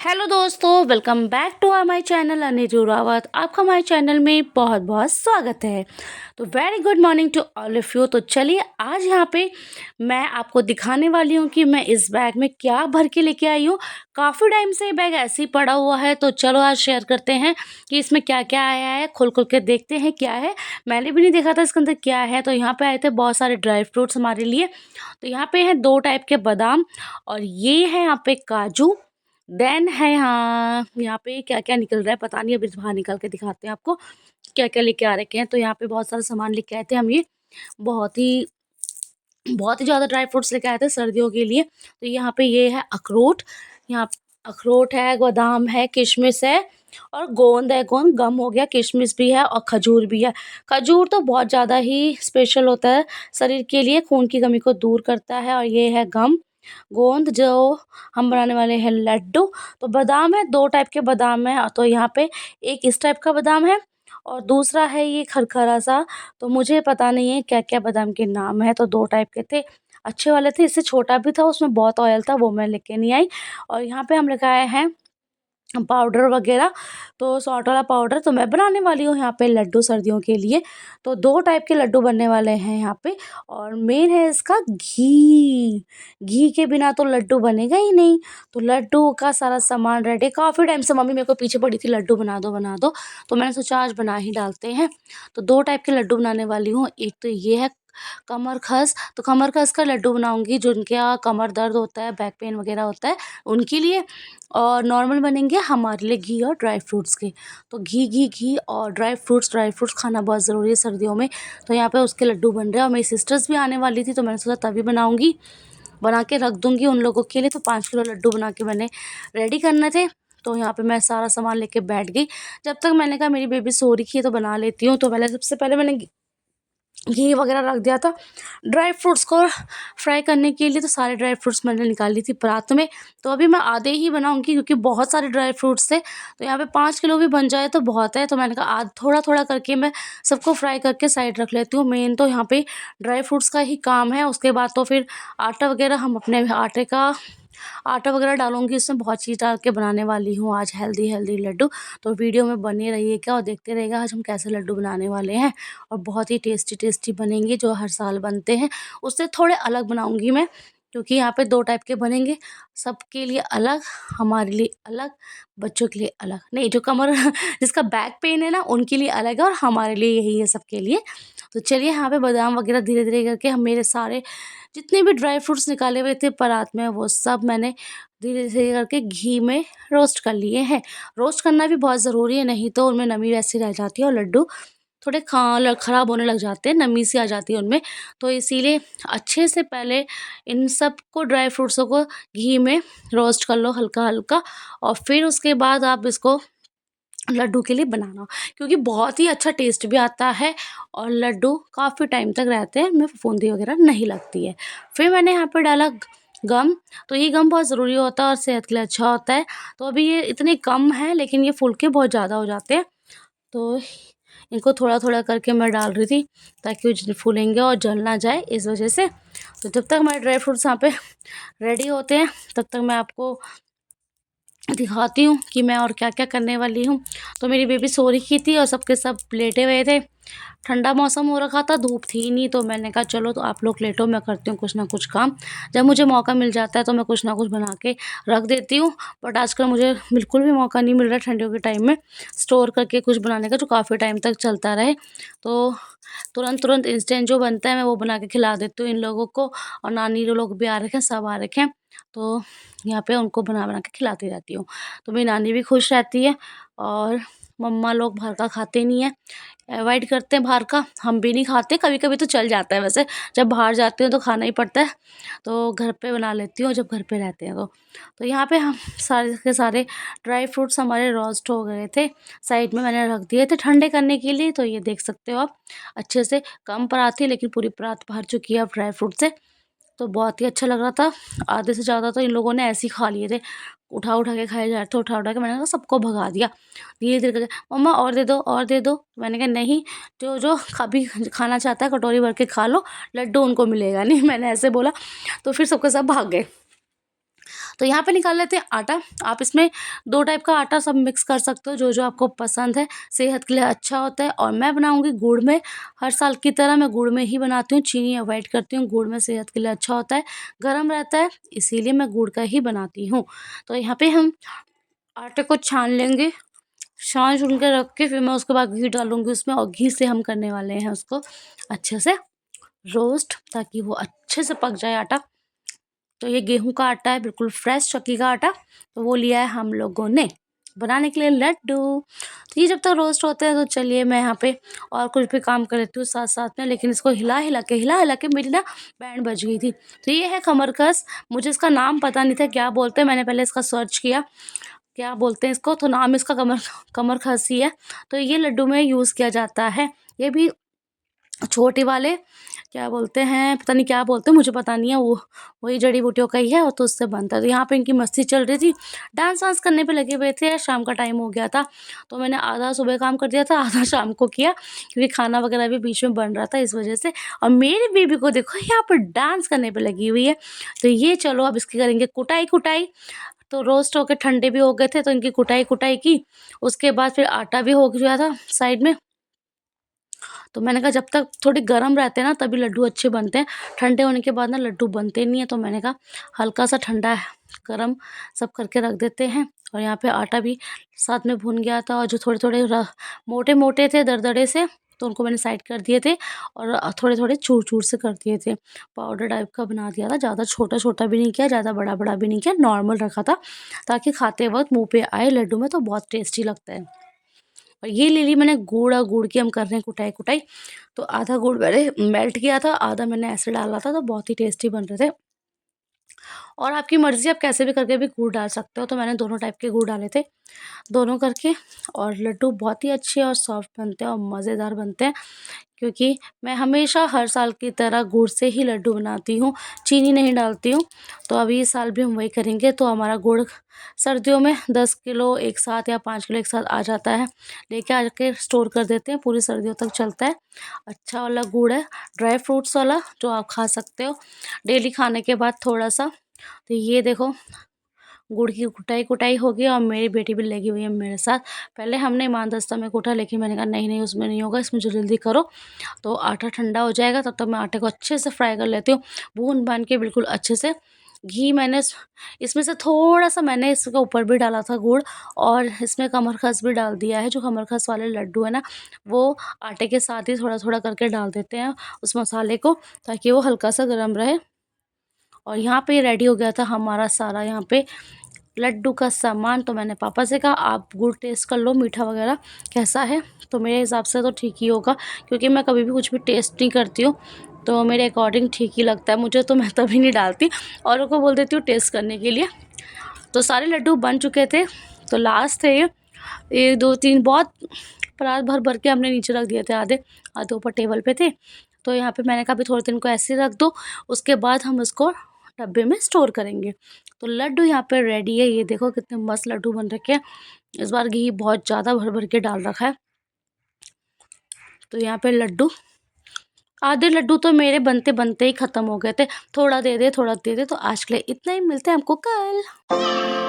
Hello दोस्तों, welcome back to my channel Aniju Rawat. आपका हमारे चैनल में बहुत बहुत स्वागत है। तो very good morning to all of you. तो चलिए आज यहाँ पे मैं आपको दिखाने वाली हूँ कि मैं इस बैग में क्या भर के लेके आई हूँ। काफ़ी टाइम से ये बैग ऐसे ही पड़ा हुआ है, तो चलो आज शेयर करते हैं कि इसमें क्या क्या आया है। खोल खोल के देखते हैं क्या है। मैंने भी नहीं देखा था इसके अंदर क्या है। तो यहाँ पे आए थे बहुत सारे ड्राई फ्रूट्स हमारे लिए। तो यहाँ पे है 2 टाइप के बादाम, और ये है यहाँ पे काजू। देन है यहाँ पे क्या-क्या निकल रहा है पता नहीं, अभी बाहर निकाल के दिखाते हैं आपको, क्या-क्या लेके आ रखे हैं। तो यहाँ पे बहुत सारा सामान लेके आए थे हम, ये बहुत ही बहुत ही ज़्यादा ड्राई फ्रूट्स लेके आए थे सर्दियों के लिए। तो यहाँ पे ये है अखरोट, यहाँ अखरोट है, बादाम है, किशमिश है और गोंद है। गोंद गम हो गया, किशमिश भी है और खजूर भी है। खजूर तो बहुत ज़्यादा ही स्पेशल होता है शरीर के लिए, खून की कमी को दूर करता है। और ये है गम, गोंद जो हम बनाने वाले हैं लड्डू। तो बादाम है, 2 टाइप के बादाम हैं। तो यहाँ पे एक इस टाइप का बादाम है और दूसरा है ये खरखरा सा। तो मुझे पता नहीं है क्या-क्या बादाम के नाम है। तो 2 टाइप के थे, अच्छे वाले थे। इससे छोटा भी था, उसमें बहुत ऑयल था, वो मैं लेके नहीं आई। और यहाँ पे हम लेके आए हैं पाउडर वगैरह, तो सॉल्ट वाला पाउडर। तो मैं बनाने वाली हूँ यहाँ पे लड्डू सर्दियों के लिए। तो 2 टाइप के लड्डू बनने वाले हैं यहाँ पे। और मेन है इसका घी। घी के बिना तो लड्डू बनेगा ही नहीं। तो लड्डू का सारा सामान रेडी। काफ़ी टाइम से मम्मी मेरे को पीछे पड़ी थी, लड्डू बना दो बना दो। तो मैंने सोचा आज बना ही डालते हैं। तो 2 टाइप के लड्डू बनाने वाली हूँ। एक तो ये है कमर खस। तो कमर खस का लड्डू बनाऊंगी, जो उनके यहाँ कमर दर्द होता है, बैक पेन वगैरह होता है, उनके लिए। और नॉर्मल बनेंगे हमारे लिए घी और ड्राई फ्रूट्स के। तो घी घी घी और ड्राई फ्रूट्स खाना बहुत ज़रूरी है सर्दियों में। तो यहाँ पे उसके लड्डू बन रहे हैं। और मेरी सिस्टर्स भी आने वाली थी, तो मैंने सोचा तभी बनाऊंगी, बना के रख दूंगी उन लोगों के लिए। तो 5 किलो लड्डू बना के मैंने रेडी करने थे। तो यहाँ पे मैं सारा सामान लेके बैठ गई। जब तक मैंने कहा मेरी बेबी सो रही है तो बना लेती हूँ। तो पहले सबसे पहले मैंने घी वगैरह रख दिया था ड्राई फ्रूट्स को फ्राई करने के लिए। तो सारे ड्राई फ्रूट्स मैंने निकाल ली थी परात में। तो अभी मैं आधे ही बनाऊंगी क्योंकि बहुत सारे ड्राई फ्रूट्स थे। तो यहाँ पे 5 किलो भी बन जाए तो बहुत है। तो मैंने कहा आज थोड़ा थोड़ा करके मैं सबको फ्राई करके साइड रख लेती हूँ। मेन तो यहाँ पे ड्राई फ्रूट्स का ही काम है। उसके बाद तो फिर आटा वगैरह, हम अपने आटा वगैरह डालूंगी इसमें। बहुत चीज़ डाल के बनाने वाली हूँ आज हेल्दी हेल्दी लड्डू। तो वीडियो में बने रहिएगा और देखते रहिएगा आज हम कैसे लड्डू बनाने वाले हैं। और बहुत ही टेस्टी टेस्टी बनेंगे, जो हर साल बनते हैं उससे थोड़े अलग बनाऊंगी मैं। क्योंकि यहाँ पे 2 टाइप के बनेंगे, सबके लिए अलग, हमारे लिए अलग, बच्चों के लिए अलग नहीं। जो कमर जिसका बैक पेन है ना, उनके लिए अलग है और हमारे लिए यही है सबके लिए। तो चलिए यहाँ पे बादाम वगैरह धीरे धीरे करके हम मेरे सारे जितने भी ड्राई फ्रूट्स निकाले हुए थे परात में, वो सब मैंने धीरे धीरे करके घी में रोस्ट कर लिए हैं। रोस्ट करना भी बहुत ज़रूरी है, नहीं तो उनमें नमी वैसी रह जाती है और लड्डू थोड़े ख़राब होने लग जाते हैं, नमी सी आ जाती है उनमें। तो इसीलिए अच्छे से पहले इन सबको ड्राई फ्रूट्सों को घी में रोस्ट कर लो हल्का हल्का। और फिर उसके बाद आप इसको लड्डू के लिए बनाना, क्योंकि बहुत ही अच्छा टेस्ट भी आता है और लड्डू काफ़ी टाइम तक रहते हैं, उनमें फफूंदी वगैरह नहीं लगती है। फिर मैंने यहाँ पे डाला गम। तो ये गम बहुत ज़रूरी होता है और सेहत के लिए अच्छा होता है। तो अभी ये इतने कम है, लेकिन ये फूल के बहुत ज़्यादा हो जाते हैं। तो इनको थोड़ा थोड़ा करके मैं डाल रही थी ताकि वो फूलेंगे और जल ना जाए, इस वजह से। तो जब तक हमारे ड्राई फ्रूट्स यहाँ पे रेडी होते हैं, तब तक मैं आपको दिखाती हूँ कि मैं और क्या क्या करने वाली हूँ। तो मेरी बेबी सो रही थी और सबके सब लेटे हुए थे। ठंडा मौसम हो रखा था, धूप थी नहीं। तो मैंने कहा चलो तो आप लोग लेटो, मैं करती हूँ कुछ ना कुछ काम। जब मुझे मौका मिल जाता है तो मैं कुछ ना कुछ बना के रख देती हूँ। बट आजकल मुझे बिल्कुल भी मौका नहीं मिल रहा ठंडियों के टाइम में स्टोर करके कुछ बनाने का, जो काफ़ी टाइम तक चलता रहे। तो तुरंत तुरंत इंस्टेंट जो बनता है मैं वो बना के खिला देती हूँ इन लोगों को। और नानी लोग भी आ रखे हैं, सब आ रखे हैं। तो यहाँ पे उनको बना बना के खिलाती रहती हूँ। तो मेरी नानी भी खुश रहती है। और मम्मा लोग बाहर का खाते नहीं हैं, अवॉइड करते हैं बाहर का। हम भी नहीं खाते, कभी कभी तो चल जाता है वैसे, जब बाहर जाती हूँ तो खाना ही पड़ता है। तो घर पे बना लेती हूँ जब घर पे रहते हैं तो यहाँ पे हम सारे के सारे ड्राई फ्रूट्स हमारे रोस्ट हो गए थे, साइड में मैंने रख दिए थे ठंडे करने के लिए। तो ये देख सकते हो आप, अच्छे से कम परात थी लेकिन पूरी परात भर चुकी है अब ड्राई फ्रूट से। तो बहुत ही अच्छा लग रहा था। आधे से ज़्यादा तो इन लोगों ने ऐसे ही खा लिए थे, उठा उठा के खाए जा रहे थे, उठा उठा के। मैंने कहा सबको भगा दिया धीरे धीरे करके, मम्मा और दे दो और दे दो। तो मैंने कहा नहीं, जो जो कभी खाना चाहता है कटोरी भर के खा लो, लड्डू उनको मिलेगा नहीं। मैंने ऐसे बोला। तो फिर सबके सब भाग गए। तो यहाँ पे निकाल लेते हैं आटा। आप इसमें 2 टाइप का आटा सब मिक्स कर सकते हो, जो आपको पसंद है, सेहत के लिए अच्छा होता है। और मैं बनाऊँगी गुड़ में, हर साल की तरह मैं गुड़ में ही बनाती हूँ, चीनी अवॉइड करती हूँ, गुड़ में सेहत के लिए अच्छा होता है, गरम रहता है, इसीलिए मैं गुड़ का ही बनाती हूँ। तो यहाँ पे हम आटे को छान लेंगे, छान-छून के रख के फिर मैं उसके बाद घी डालूँगी उसमें, और घी से हम करने वाले हैं उसको अच्छे से रोस्ट, ताकि वो अच्छे से पक जाए आटा। तो ये गेहूं का आटा है, बिल्कुल फ्रेश चक्की का आटा, तो वो लिया है हम लोगों ने बनाने के लिए लड्डू। तो ये जब तक रोस्ट होते हैं तो चलिए मैं यहाँ पे और कुछ भी काम कर लेती हूँ साथ साथ में, लेकिन इसको हिला हिला के मेरी ना बैंड बज गई थी। तो ये है खमरकस, मुझे इसका नाम पता नहीं था क्या बोलते हैं, मैंने पहले इसका सर्च किया क्या बोलते हैं इसको, तो नाम इसका कमर कमर खस्सी है। तो ये लड्डू में यूज़ किया जाता है। ये भी छोटे वाले क्या बोलते हैं, पता नहीं क्या बोलते हैं, मुझे पता नहीं है, वो वही जड़ी बूटियों का ही है, और तो उससे बनता है। तो यहाँ पे इनकी मस्ती चल रही थी, डांस वांस करने पे लगे हुए थे, शाम का टाइम हो गया था। तो मैंने आधा सुबह काम कर दिया था, आधा शाम को किया, क्योंकि खाना वगैरह भी बीच में बन रहा था, इस वजह से। और मेरी बेबी को देखो यहाँ पर डांस करने पे लगी हुई है। तो ये चलो अब इसकी करेंगे कुटाई। तो रोस्ट होके ठंडे भी हो गए थे, तो इनकी कुटाई की। उसके बाद फिर आटा भी हो गया था साइड में। तो मैंने कहा जब तक थोड़े गर्म रहते हैं ना तभी लड्डू अच्छे बनते हैं, ठंडे होने के बाद ना लड्डू बनते नहीं है। तो मैंने कहा हल्का सा ठंडा गरम सब करके रख देते हैं। और यहाँ पे आटा भी साथ में भुन गया था, और जो थोड़े-थोड़े मोटे मोटे थे दरदरे से, तो उनको मैंने साइड कर दिए थे, और थोड़े-थोड़े चूर-चूर से कर दिए थे। पाउडर टाइप का बना दिया था, ज़्यादा छोटा-छोटा भी नहीं किया, ज़्यादा बड़ा-बड़ा भी नहीं किया, नॉर्मल रखा था, ताकि खाते वक़्त मुँह पे आए लड्डू में, तो बहुत टेस्टी लगता है। और ये ले ली मैंने गुड़, और गुड़ की हम कर रहे हैं कुटाई। तो आधा गुड़ मैंने मेल्ट किया था, आधा मैंने ऐसे डाला था, तो बहुत ही टेस्टी बन रहे थे। और आपकी मर्ज़ी, आप कैसे भी करके भी गुड़ डाल सकते हो, तो मैंने दोनों टाइप के गुड़ डाले थे, दोनों करके। और लड्डू बहुत ही अच्छे और सॉफ्ट बनते हैं और मज़ेदार बनते हैं, क्योंकि मैं हमेशा हर साल की तरह गुड़ से ही लड्डू बनाती हूँ, चीनी नहीं डालती हूँ। तो अभी इस साल भी हम वही करेंगे। तो हमारा गुड़ सर्दियों में 10 किलो एक साथ या 5 किलो एक साथ आ जाता है, लेके आके स्टोर कर देते हैं, पूरी सर्दियों तक चलता है। अच्छा वाला गुड़ है, ड्राई फ्रूट्स वाला, जो आप खा सकते हो डेली खाने के बाद थोड़ा-सा। तो ये देखो गुड़ की कुटाई हो गई, और मेरी बेटी भी लगी हुई है मेरे साथ। पहले हमने ईमान-दस्ता में कूटा, लेकिन मैंने कहा नहीं उसमें नहीं होगा, इसमें जल्दी करो, तो आटा ठंडा हो जाएगा, तब तक मैं आटे को अच्छे से फ्राई कर लेती हूँ, भून-भान के बिल्कुल अच्छे से। घी मैंने इसमें से थोड़ा-सा मैंने इसके ऊपर भी डाला था गुड़, और इसमें कमरखस भी डाल दिया है। जो कमरखस वाले लड्डू है ना, वो आटे के साथ ही थोड़ा-थोड़ा करके डाल देते हैं उस मसाले को, ताकि वो हल्का-सा गरम रहे। और यहाँ पे रेडी हो गया था हमारा सारा यहाँ पे लड्डू का सामान। तो मैंने पापा से कहा आप गुड़ टेस्ट कर लो, मीठा वगैरह कैसा है। तो मेरे हिसाब से तो ठीक ही होगा, क्योंकि मैं कभी भी कुछ भी टेस्ट नहीं करती हूँ, तो मेरे अकॉर्डिंग ठीक ही लगता है मुझे, तो मैं तभी नहीं डालती, औरों को बोल देती हूँ टेस्ट करने के लिए। तो सारे लड्डू बन चुके थे, तो लास्ट थे ये 1 2 3 बहुत परात भर के हमने नीचे रख दिए थे, आधे आधे ऊपर टेबल पे थे। तो यहाँ पे मैंने कहा अभी थोड़े दिन को ऐसे ही रख दो, उसके बाद हम उसको डब्बे में स्टोर करेंगे। तो लड्डू यहाँ पे रेडी है, ये देखो कितने मस्त लड्डू बन रखे हैं। इस बार घी बहुत ज़्यादा भर के डाल रखा है। तो यहाँ पे लड्डू, आधे लड्डू तो मेरे बनते बनते ही ख़त्म हो गए थे, थोड़ा दे दे, तो आज के लिए इतना ही, मिलते हैं हमको कल।